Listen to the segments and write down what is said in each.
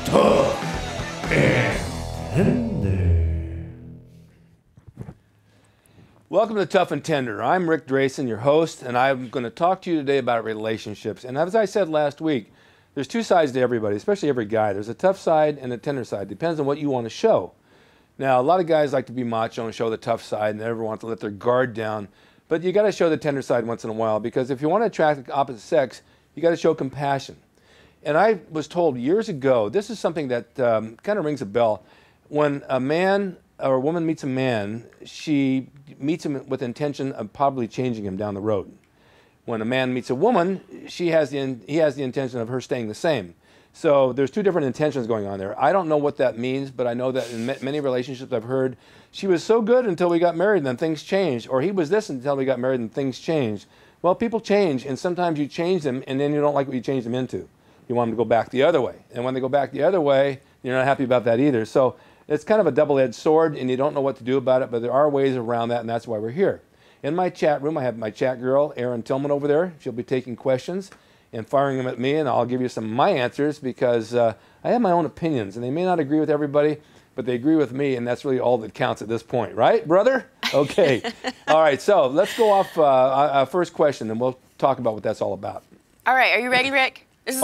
Tuff and Tender. Welcome to Tuff and Tender. I'm Ric Drasin, your host, and I'm going to talk to you today about relationships. And as I said last week, there's two sides to everybody, especially every guy. There's a tough side and a tender side. Depends on what you want to show. Now, a lot of guys like to be macho and show the tough side and never want to let their guard down. But you got to show the tender side once in a while, because if you want to attract the opposite sex, you got to show compassion. And I was told years ago, this is something that kind of rings a bell. When a man or a woman meets a man, she meets him with the intention of probably changing him down the road. When a man meets a woman, he has the intention of her staying the same. So there's two different intentions going on there. I don't know what that means, but I know that in many relationships I've heard, she was so good until we got married and then things changed, or he was this until we got married and things changed. Well, people change, and sometimes you change them and then you don't like what you changed them into. You want them to go back the other way. And when they go back the other way, you're not happy about that either. So it's kind of a double-edged sword, and you don't know what to do about it, but there are ways around that, and that's why we're here. In my chat room, I have my chat girl, Erin Tillman, over there. She'll be taking questions and firing them at me, and I'll give you some of my answers, because I have my own opinions, and they may not agree with everybody, but they agree with me, and that's really all that counts at this point. Right, brother? Okay. All right, so let's go off first question, and we'll talk about what that's all about. All right, are you ready, Rick? This is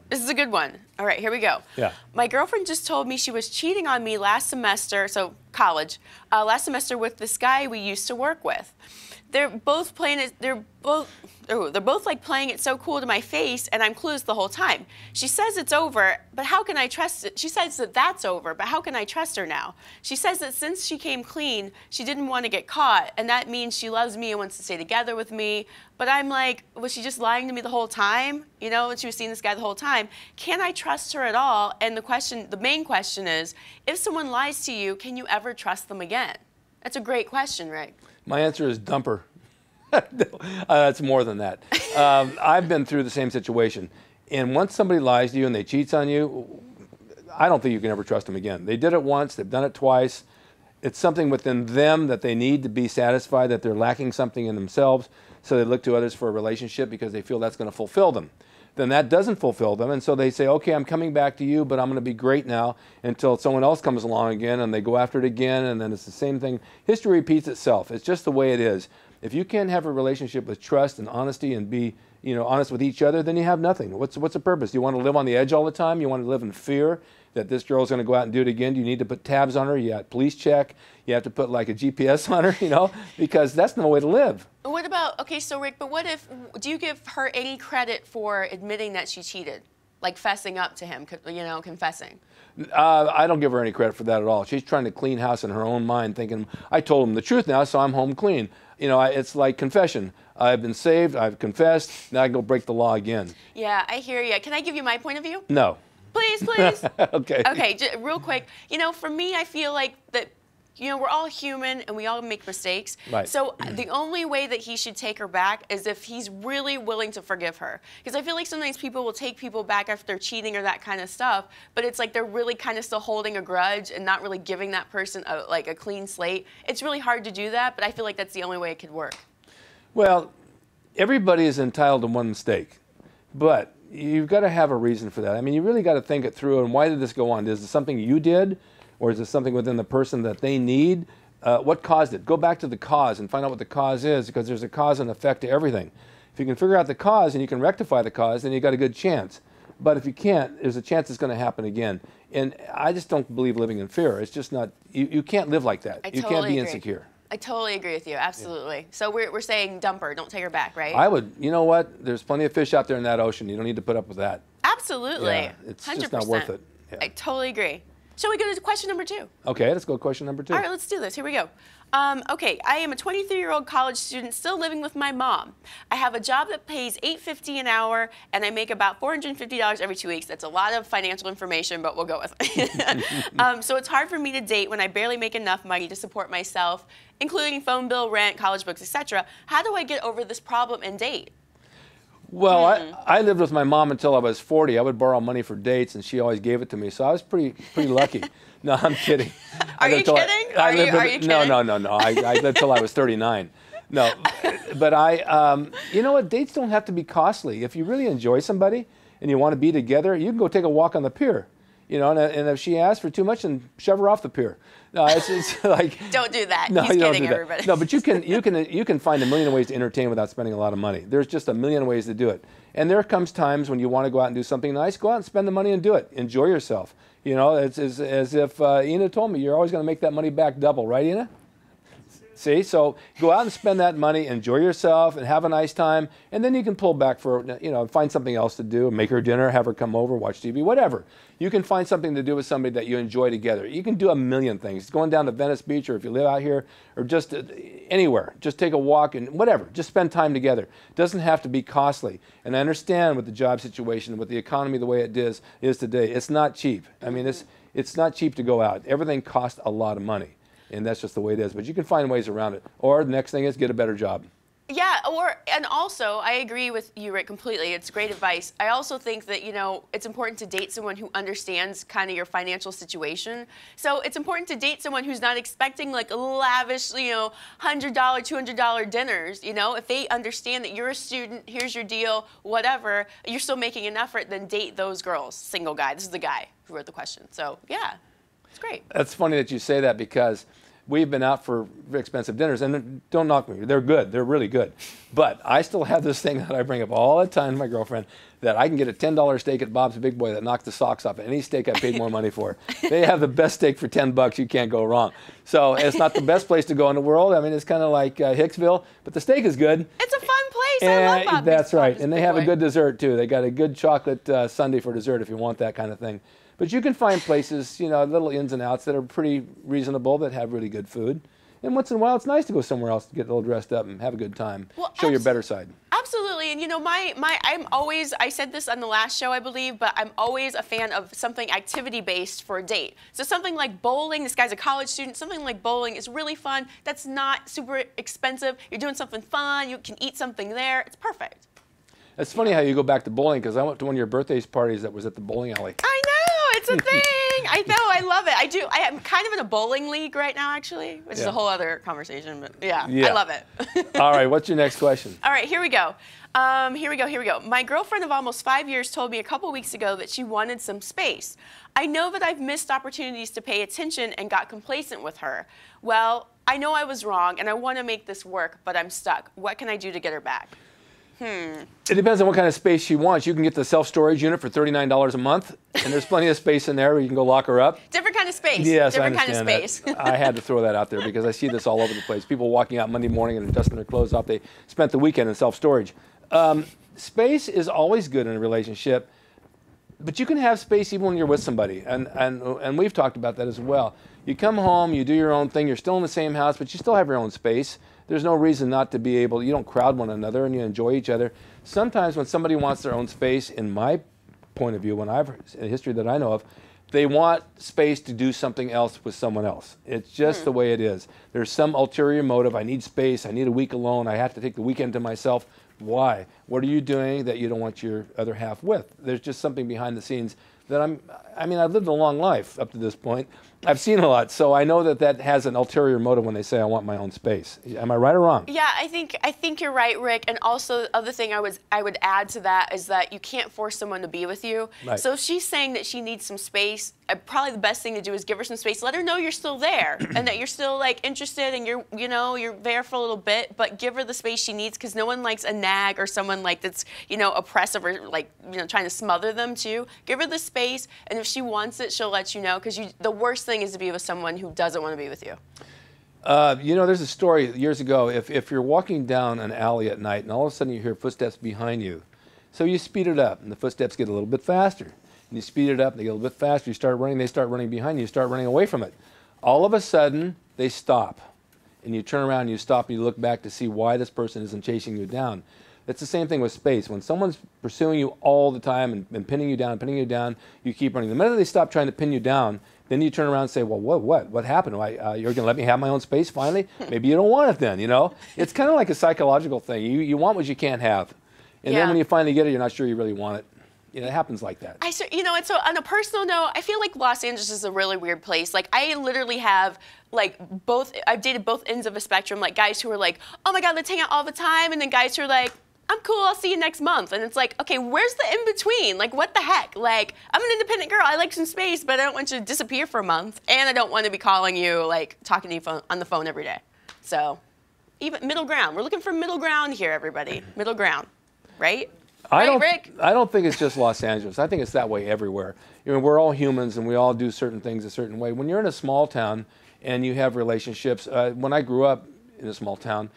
This is a good one. All right, here we go. Yeah. My girlfriend just told me she was cheating on me last semester, so college, last semester with this guy we used to work with. They're both playing it. They're both like playing it so cool to my face, and I'm clueless the whole time. She says it's over, but how can I trust it? She says that that's over, but how can I trust her now? She says that since she came clean, she didn't want to get caught, and that means she loves me and wants to stay together with me. But I'm like, was she just lying to me the whole time? You know, and she was seeing this guy the whole time. Can I trust her at all? And the main question is, if someone lies to you, can you ever trust them again? That's a great question, Rick. My answer is dumper. It's more than that. I've been through the same situation. And once somebody lies to you and they cheats on you, I don't think you can ever trust them again. They did it once, they've done it twice. It's something within them that they need to be satisfied that they're lacking something in themselves, so they look to others for a relationship because they feel that's going to fulfill them. Then that doesn't fulfill them, and so they say, okay, I'm coming back to you, but I'm going to be great now, until someone else comes along again, and they go after it again, and then it's the same thing. History repeats itself. It's just the way it is. If you can't have a relationship with trust and honesty and be, honest with each other, then you have nothing. What's the purpose? Do you want to live on the edge all the time? You want to live in fear that this girl's going to go out and do it again? Do you need to put tabs on her? You have police check. You have to put like a GPS on her, because that's no way to live. What about, okay, so Rick, but what if, do you give her any credit for admitting that she cheated? Like fessing up to him, confessing? I don't give her any credit for that at all. She's trying to clean house in her own mind, thinking, I told him the truth now, so I'm home clean. It's like confession. I've been saved, I've confessed, now I can go break the law again. Yeah, I hear you. Can I give you my point of view? No. Please, please. Okay. Okay, real quick. For me, I feel like that, we're all human and we all make mistakes. Right. So the only way that he should take her back is if he's really willing to forgive her. Because I feel like sometimes people will take people back after they're cheating or that kind of stuff, but it's like they're really kind of still holding a grudge and not really giving that person a clean slate. It's really hard to do that, but I feel like that's the only way it could work. Well, everybody is entitled to one mistake, but you've got to have a reason for that. I mean, you really got to think it through, and why did this go on? Is it something you did? Or is it something within the person that they need? What caused it? Go back to the cause and find out what the cause is, because there's a cause and effect to everything. If you can figure out the cause and you can rectify the cause, then you got a good chance. But if you can't, there's a chance it's going to happen again. And I just don't believe living in fear. It's just not, you can't live like that. You can't be insecure. I totally agree with you, absolutely. Yeah. So we're saying dump her, don't take her back, right? I would, you know what? There's plenty of fish out there in that ocean. You don't need to put up with that. Absolutely. Yeah, it's 100%. just not worth it. Yeah. I totally agree. Shall we go to question number 2? Okay, let's go to question number 2. All right, let's do this. Here we go. Okay, I am a 23-year-old college student still living with my mom. I have a job that pays $8.50 an hour, and I make about $450 every 2 weeks. That's a lot of financial information, but we'll go with it. So it's hard for me to date when I barely make enough money to support myself, including phone bill, rent, college books, etc. How do I get over this problem and date? Well, I lived with my mom until I was 40. I would borrow money for dates, and she always gave it to me. So I was pretty lucky. No, I'm kidding. Are you kidding? Are you kidding? No. I lived till I was 39. No, but you know what? Dates don't have to be costly. If you really enjoy somebody and you want to be together, you can go take a walk on the pier. You know, and if she asks for too much, then shove her off the pier. No, it's like don't do that. No, He's you don't kidding, do that. everybody. No, but you can find a million ways to entertain without spending a lot of money. There's just a million ways to do it. And there comes times when you want to go out and do something nice. Go out and spend the money and do it. Enjoy yourself. You know, it's as if Ina told me, you're always going to make that money back double, right, Ina? See, so go out and spend that money, enjoy yourself, and have a nice time, and then you can pull back for, you know, find something else to do, make her dinner, have her come over, watch TV, whatever. You can find something to do with somebody that you enjoy together. You can do a million things. Going down to Venice Beach, or if you live out here, or just anywhere, just take a walk and whatever. Just spend time together. It doesn't have to be costly. And I understand with the job situation, with the economy the way it is today, it's not cheap. I mean, it's not cheap to go out. Everything costs a lot of money. And that's just the way it is. But you can find ways around it. Or the next thing is get a better job. Yeah, and also, I agree with you, Rick, completely. It's great advice. I also think that, you know, it's important to date someone who understands kind of your financial situation. So it's important to date someone who's not expecting like lavish, you know, $100, $200 dinners. You know, if they understand that you're a student, here's your deal, whatever, you're still making an effort, then date those girls. Single guy. This is the guy who wrote the question. So, yeah, it's great. That's funny that you say that because we've been out for expensive dinners, and don't knock me. They're good. They're really good. But I still have this thing that I bring up all the time to my girlfriend, that I can get a $10 steak at Bob's Big Boy that knocks the socks off any steak I paid more money for. They have the best steak for $10. You can't go wrong. So it's not the best place to go in the world. I mean, it's kind of like Hicksville, but the steak is good. It's a fun place. I love Bob's. That's right. And they have a good dessert, too. They got a good chocolate sundae for dessert if you want that kind of thing. But you can find places, you know, little ins and outs that are pretty reasonable, that have really good food. And once in a while, it's nice to go somewhere else to get a little dressed up and have a good time. Well, show your better side. Absolutely. And, you know, I'm always, I said this on the last show, I believe, but I'm always a fan of something activity-based for a date. So something like bowling, this guy's a college student, something like bowling is really fun. That's not super expensive. You're doing something fun. You can eat something there. It's perfect. It's funny how you go back to bowling, because I went to one of your birthday parties that was at the bowling alley. I know, it's a thing. I know, I love it. I do. I am kind of in a bowling league right now, actually, which is a whole other conversation. But yeah. I love it. All right, what's your next question? All right, here we go. Here we go. My girlfriend of almost 5 years told me a couple weeks ago that she wanted some space. I know that I've missed opportunities to pay attention and got complacent with her. Well, I know I was wrong, and I want to make this work, but I'm stuck. What can I do to get her back? It depends on what kind of space she wants. You can get the self-storage unit for $39 a month, and there's plenty of space in there where you can go lock her up. Different kind of space. Yes, different I understand kind of space. That. I had to throw that out there because I see this all over the place. People walking out Monday morning and dusting their clothes off. They spent the weekend in self-storage. Space is always good in a relationship, but you can have space even when you're with somebody, and we've talked about that as well. You come home, you do your own thing, you're still in the same house, but you still have your own space. There's no reason not to be able, you don't crowd one another and you enjoy each other. Sometimes when somebody wants their own space, in my point of view, in a history that I know of, they want space to do something else with someone else. It's just the way it is. There's some ulterior motive. I need space. I need a week alone. I have to take the weekend to myself. Why? What are you doing that you don't want your other half with? There's just something behind the scenes that I've lived a long life up to this point. I've seen a lot, so I know that that has an ulterior motive when they say I want my own space. Am I right or wrong? Yeah, I think you're right, Rick. And also, the other thing I would add to that is that you can't force someone to be with you. Right. So if she's saying that she needs some space, probably the best thing to do is give her some space. Let her know you're still there and that you're still like interested and you're there for a little bit. But give her the space she needs, because no one likes a nag or someone like that's oppressive or like trying to smother them too. Give her the space, and if she wants it, she'll let you know. Because the worst thing is to be with someone who doesn't want to be with you. There's a story years ago. If you're walking down an alley at night and all of a sudden you hear footsteps behind you, so you speed it up and the footsteps get a little bit faster. And you speed it up, they get a little bit faster. You start running, they start running behind you. You start running away from it. All of a sudden, they stop. And you turn around and you stop and you look back to see why this person isn't chasing you down. It's the same thing with space. When someone's pursuing you all the time and pinning you down, you keep running. The minute they stop trying to pin you down, then you turn around and say, well, what happened? You're going to let me have my own space finally? Maybe you don't want it then, It's kind of like a psychological thing. You want what you can't have. And then when you finally get it, you're not sure you really want it. It happens like that. And so on a personal note, I feel like Los Angeles is a really weird place. Like, I literally have I've dated both ends of a spectrum, like guys who are like, oh my God, let's hang out all the time, and then guys who are like, I'm cool, I'll see you next month. And it's like, okay, where's the in-between? Like, what the heck? Like, I'm an independent girl. I like some space, but I don't want you to disappear for a month. And I don't want to be calling you, like, talking to you on the phone every day. So, even middle ground. We're looking for middle ground here, everybody. Middle ground, right? Rick? I don't think it's just Los Angeles. I think it's that way everywhere. We're all humans, and we all do certain things a certain way. When you're in a small town and you have relationships, when I grew up in a small town,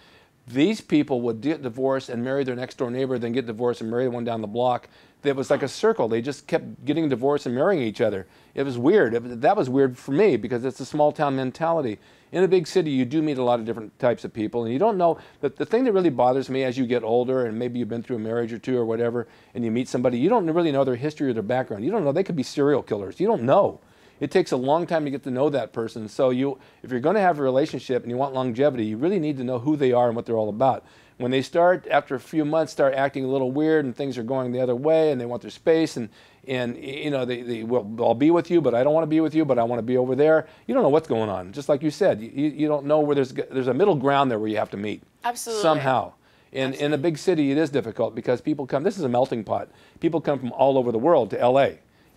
these people would get divorced and marry their next door neighbor, then get divorced and marry the one down the block. It was like a circle. They just kept getting divorced and marrying each other. It was weird. That was weird for me because it's a small town mentality. In a big city, you do meet a lot of different types of people, and you don't know. But the thing that really bothers me as you get older, and maybe you've been through a marriage or two or whatever, and you meet somebody, you don't really know their history or their background. You don't know. They could be serial killers. You don't know. It takes a long time to get to know that person. So if you're going to have a relationship and you want longevity, you really need to know who they are and what they're all about. When they start, after a few months, start acting a little weird and things are going the other way and they want their space and they will, I'll be with you, but I don't want to be with you, but I want to be over there. You don't know what's going on. Just like you said, you don't know where there's a middle ground there where you have to meet. Absolutely. Somehow. And in a big city, it is difficult because people come, this is a melting pot. People come from all over the world to LA.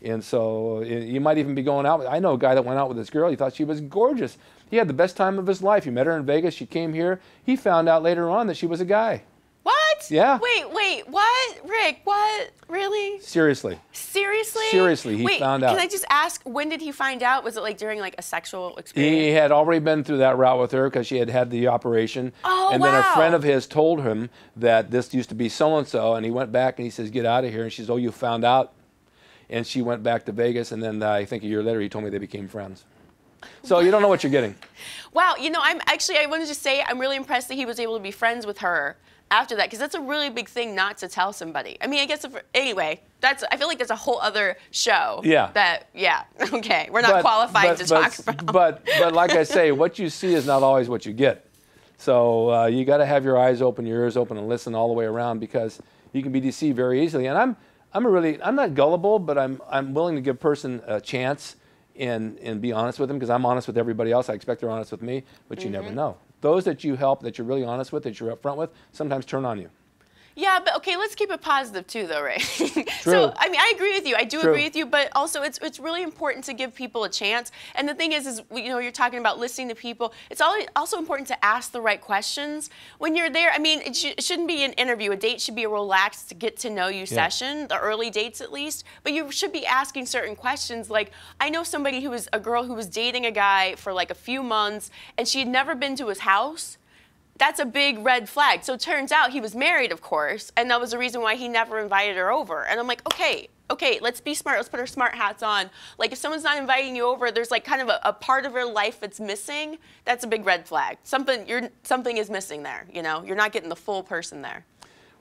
And so you might even be going out with, I know a guy that went out with this girl. He thought she was gorgeous. He had the best time of his life. He met her in Vegas. She came here. He found out later on that she was a guy. What? Yeah. Wait, what? Rick, what? Really? Seriously. Seriously? Seriously, he found out. Can I just ask, when did he find out? Was it like during like a sexual experience? He had already been through that route with her because she had the operation. Oh, and wow. then a friend of his told him that this used to be so-and-so, and he went back and he says, get out of here. And she says, oh, you found out? And she went back to Vegas, and then I think a year later he told me they became friends. So you don't know what you're getting. Wow, I wanted to say I'm really impressed that he was able to be friends with her after that, because that's a really big thing not to tell somebody. I mean, I guess, anyway, I feel like that's a whole other show. Yeah. Okay, we're not qualified to talk about. But like I say, what you see is not always what you get. So you got to have your eyes open, your ears open, and listen all the way around, because you can be deceived very easily. And I'm not gullible, but I'm willing to give a person a chance and be honest with them, because I'm honest with everybody else. I expect they're honest with me, but you never know. Those that you help, that you're really honest with, that you're upfront with, sometimes turn on you. Yeah, but okay, let's keep it positive too, though, right? True. So, I mean, I agree with you. I do True. agree with you, but also it's really important to give people a chance. And the thing is you're talking about listening to people. It's also important to ask the right questions when you're there. I mean, it shouldn't be an interview. A date should be a relaxed, get to know you session, the early dates at least. But you should be asking certain questions. Like, I know a girl who was dating a guy for like a few months, and she had never been to his house. That's a big red flag. So it turns out he was married, of course, and that was the reason why he never invited her over. And I'm like, okay, let's be smart. Let's put our smart hats on. Like, if someone's not inviting you over, there's like kind of a part of her life that's missing. That's a big red flag. Something is missing there. You're not getting the full person there.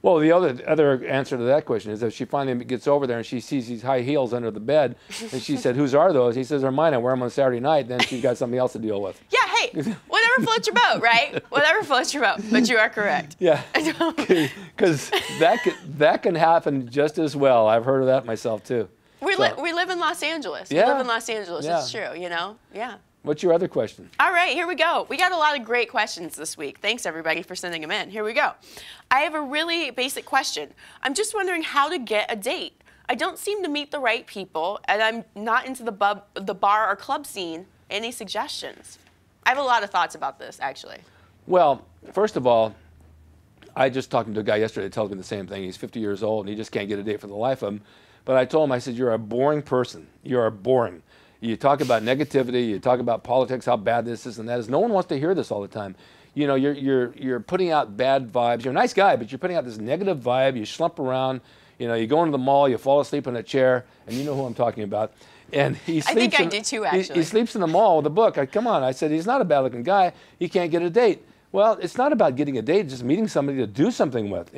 Well, the other answer to that question is if she finally gets over there and she sees these high heels under the bed, and she said, "Whose are those?" He says, "They're mine. I wear them on Saturday night." Then she's got something else to deal with. Yeah, hey, whatever floats your boat, right? Whatever floats your boat. But you are correct. Yeah, because that can happen just as well. I've heard of that myself too. We live in Los Angeles. Yeah. We live in Los Angeles. Yeah. It's true. Yeah. What's your other question? All right, here we go. We got a lot of great questions this week. Thanks, everybody, for sending them in. Here we go. I have a really basic question. I'm just wondering how to get a date. I don't seem to meet the right people, and I'm not into the bar or club scene. Any suggestions? I have a lot of thoughts about this, actually. Well, first of all, I just talked to a guy yesterday that tells me the same thing. He's 50 years old, and he just can't get a date for the life of him. But I told him, I said, you're a boring person. You are boring. You talk about negativity, you talk about politics, how bad this is and that is. No one wants to hear this all the time. You're putting out bad vibes. You're a nice guy, but you're putting out this negative vibe. You slump around. You go into the mall, you fall asleep in a chair, and you know who I'm talking about. And he sleeps. I think I do too, actually. He sleeps in the mall with a book. Come on, I said, he's not a bad-looking guy. He can't get a date. Well, it's not about getting a date. It's just meeting somebody to do something with.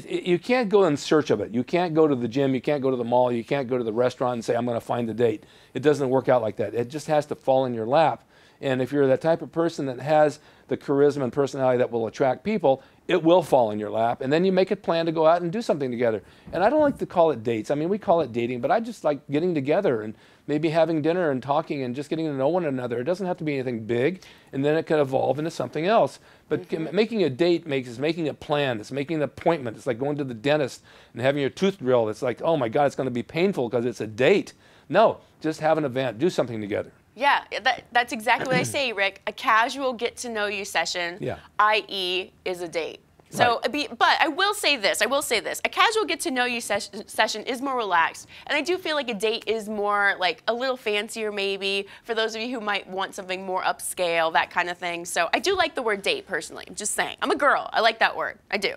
You can't go in search of it. You can't go to the gym. You can't go to the mall. You can't go to the restaurant and say, I'm going to find the date. It doesn't work out like that. It just has to fall in your lap. And if you're that type of person that has the charisma and personality that will attract people, it will fall in your lap, and then you make a plan to go out and do something together. And I don't like to call it dates. I mean, we call it dating, but I just like getting together and maybe having dinner and talking and just getting to know one another. It doesn't have to be anything big, and then it can evolve into something else. But making a date is making a plan. It's making an appointment. It's like going to the dentist and having your tooth drilled. It's like, oh my God, it's going to be painful because it's a date. No, just have an event. Do something together. Yeah, that's exactly what I say, Rick. A casual get-to-know-you session, i.e., is a date. So, right. But I will say this. A casual get-to-know-you session is more relaxed. And I do feel like a date is more like a little fancier maybe for those of you who might want something more upscale, that kind of thing. So I do like the word date personally. I'm just saying. I'm a girl. I like that word. I do.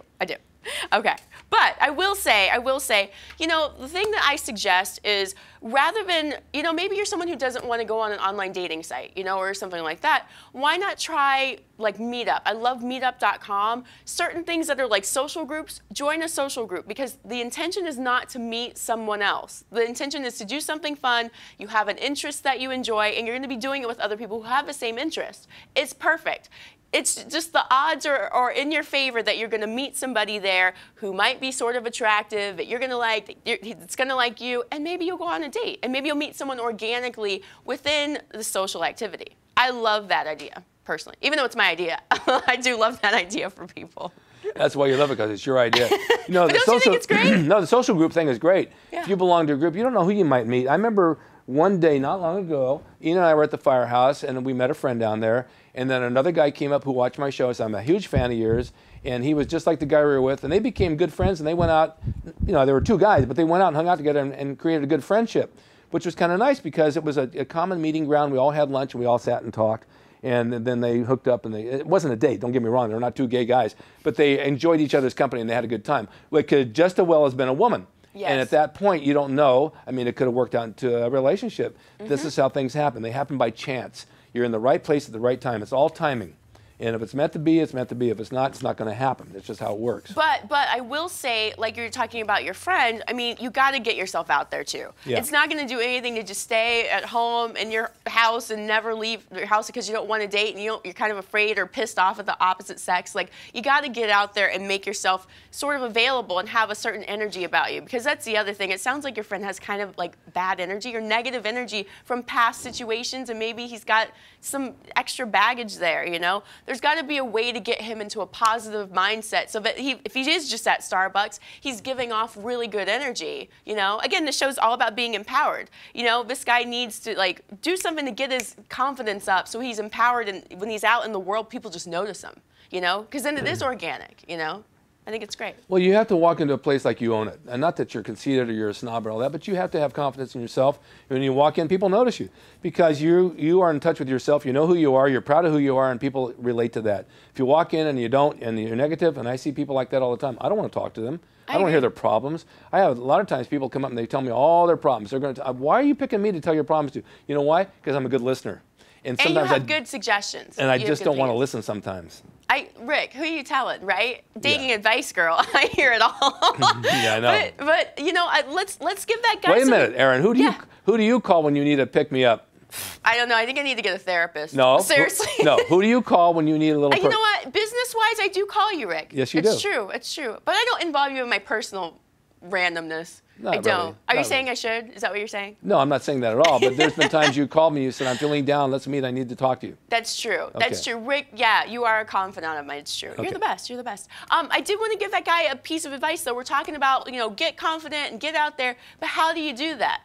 Okay, but I will say, you know, the thing that I suggest is rather than, you know, maybe you're someone who doesn't want to go on an online dating site, you know, or something like that. Why not try like Meetup? I love meetup.com. Certain things that are like social groups, join a social group because the intention is not to meet someone else. The intention is to do something fun. You have an interest that you enjoy and you're going to be doing it with other people who have the same interest. It's perfect. It's just the odds are in your favor that you're going to meet somebody there who might be sort of attractive, that you're going to like, it's going to like you, and maybe you'll go on a date, and maybe you'll meet someone organically within the social activity. I love that idea, personally. Even though it's my idea, I do love that idea for people. That's why you love it, because it's your idea. You know, But don't you think it's great? No, the social group thing is great. Yeah. If you belong to a group, you don't know who you might meet. I remember one day, not long ago, Ian and I were at the firehouse, and we met a friend down there. And then another guy came up who watched my show, so I'm a huge fan of yours. And he was just like the guy we were with. And they became good friends, and they went out. You know, there were two guys, but they went out and hung out together and created a good friendship, which was kind of nice because it was a common meeting ground. We all had lunch, and we all sat and talked. And then they hooked up, and it wasn't a date, don't get me wrong. They were not two gay guys. But they enjoyed each other's company, and they had a good time. It could just as well have been a woman. Yes. And at that point, you don't know. I mean, it could have worked out into a relationship. This is how things happen. They happen by chance. You're in the right place at the right time. It's all timing. And if it's meant to be, it's meant to be. If it's not going to happen. It's just how it works. But I will say, like you're talking about your friend, I mean, you got to get yourself out there too. Yeah. It's not going to do anything to just stay at home in your house and never leave your house because you don't want to date and you're kind of afraid or pissed off at the opposite sex. Like, you got to get out there and make yourself sort of available and have a certain energy about you, because that's the other thing. It sounds like your friend has kind of like bad energy or negative energy from past situations, and maybe he's got some extra baggage there, you know? There's got to be a way to get him into a positive mindset so that if he is just at Starbucks, he's giving off really good energy, you know? Again, this show's all about being empowered. You know, this guy needs to like do something to get his confidence up so he's empowered, and when he's out in the world, people just notice him, you know? Because then it is organic, you know? I think it's great. Well, you have to walk into a place like you own it. And not that you're conceited or you're a snob or all that, but you have to have confidence in yourself. When you walk in, people notice you because you are in touch with yourself. You know who you are. You're proud of who you are, and people relate to that. If you walk in and you don't, and you're negative, and I see people like that all the time, I don't want to talk to them. I don't want to hear their problems. I have a lot of times people come up and they tell me all their problems. They're going to, why are you picking me to tell your problems to? You know why? Because I'm a good listener. And sometimes you have good suggestions. And I just don't want to listen sometimes. Rick, who are you telling, right? Dating advice, girl. I hear it all. Yeah, I know. But you know, let's give that guy. Wait a minute, Erin. Who do you call when you need a pick me up? I don't know. I think I need to get a therapist. No, seriously. No. Who do you call when you need a little? You know what? Business-wise, I do call you, Rick. Yes, you do. It's true. It's true. But I don't involve you in my personal randomness. Not I don't. really. Are you saying I should? Is that what you're saying? No, I'm not saying that at all. But there's been times you called me, you said, I'm feeling down, let's meet, I need to talk to you. That's true. Okay. That's true. Rick, yeah, you are a confidant of mine. It's true. Okay. You're the best. You're the best. I did want to give that guy a piece of advice, though. We're talking about, you know, get confident and get out there. But how do you do that?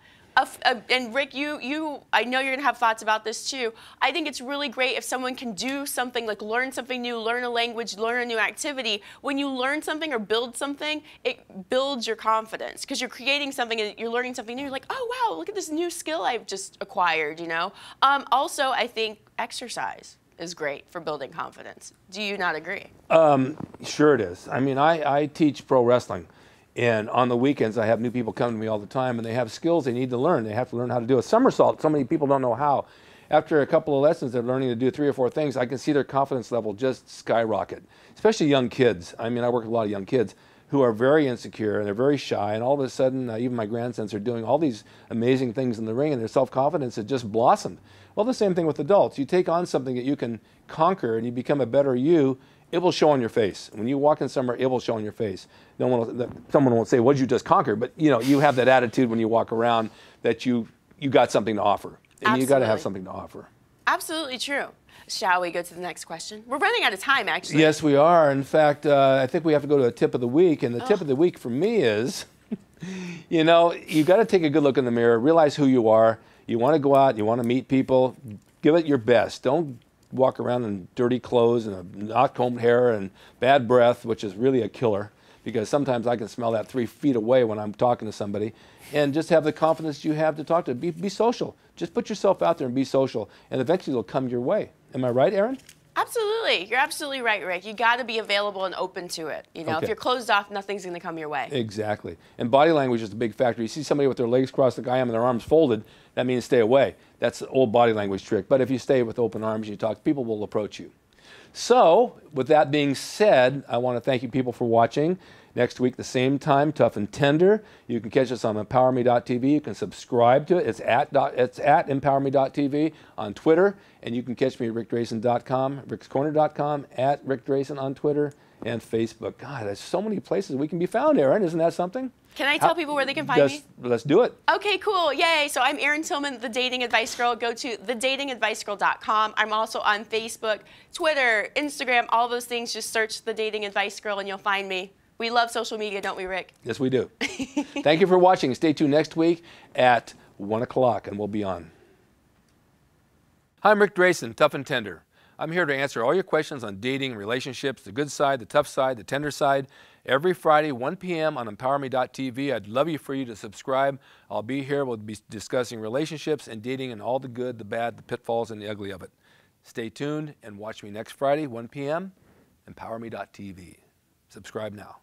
And Rick, I know you're going to have thoughts about this too. I think it's really great if someone can do something like learn something new, learn a language, learn a new activity. When you learn something or build something, it builds your confidence because you're creating something and you're learning something new. You're like, oh, wow, look at this new skill I've just acquired, you know? Also, I think exercise is great for building confidence. Do you not agree? Sure it is. I mean, I teach pro wrestling. And on the weekends, I have new people come to me all the time, and they have skills they need to learn. They have to learn how to do a somersault. So many people don't know how. After a couple of lessons, they're learning to do 3 or 4 things. I can see their confidence level just skyrocket, especially young kids. I mean, I work with a lot of young kids who are very insecure, and they're very shy. And all of a sudden, even my grandsons are doing all these amazing things in the ring, and their self-confidence has just blossomed. Well, the same thing with adults. You take on something that you can conquer, and you become a better you, it will show on your face. When you walk in somewhere, it will show on your face. No one will, someone won't say, "What did you just conquer?" But you know, you have that attitude when you walk around that you got something to offer, and you got to have something to offer. Absolutely true. Shall we go to the next question? We're running out of time, actually. Yes, we are. In fact, I think we have to go to a tip of the week, and the tip of the week for me is, you know, you got to take a good look in the mirror, realize who you are. You want to go out, you want to meet people, give it your best. Don't walk around in dirty clothes and a not combed hair and bad breath, which is really a killer, because sometimes I can smell that 3 feet away when I'm talking to somebody. And just have the confidence you have to talk to. Be social. Just put yourself out there and be social, and eventually it'll come your way. Am I right, Erin? Absolutely. You're absolutely right, Rick. You got to be available and open to it. You know, if you're closed off, nothing's going to come your way. Exactly. And body language is a big factor. You see somebody with their legs crossed like I am and their arms folded, that means stay away. That's the old body language trick. But if you stay with open arms and you talk, people will approach you. So, with that being said, I want to thank you people for watching. Next week, the same time, Tough and Tender. You can catch us on emPOWERme.tv. You can subscribe to it. It's at emPOWERme.tv on Twitter. And you can catch me at RicDrasin.com, rickscorner.com, at Ric Drasin on Twitter and Facebook. God, there's so many places we can be found, Erin. Isn't that something? Can I tell people where they can find me? Let's do it. Okay, cool. Yay. So I'm Erin Tillman, the Dating Advice Girl. Go to thedatingadvicegirl.com. I'm also on Facebook, Twitter, Instagram, all those things. Just search The Dating Advice Girl and you'll find me. We love social media, don't we, Rick? Yes, we do. Thank you for watching. Stay tuned next week at 1 o'clock, and we'll be on. Hi, I'm Ric Drasin, Tough and Tender. I'm here to answer all your questions on dating, relationships, the good side, the tough side, the tender side. Every Friday, 1 p.m. on emPOWERme.tv. I'd love for you to subscribe. I'll be here. We'll be discussing relationships and dating and all the good, the bad, the pitfalls, and the ugly of it. Stay tuned and watch me next Friday, 1 p.m. emPOWERme.tv. Subscribe now.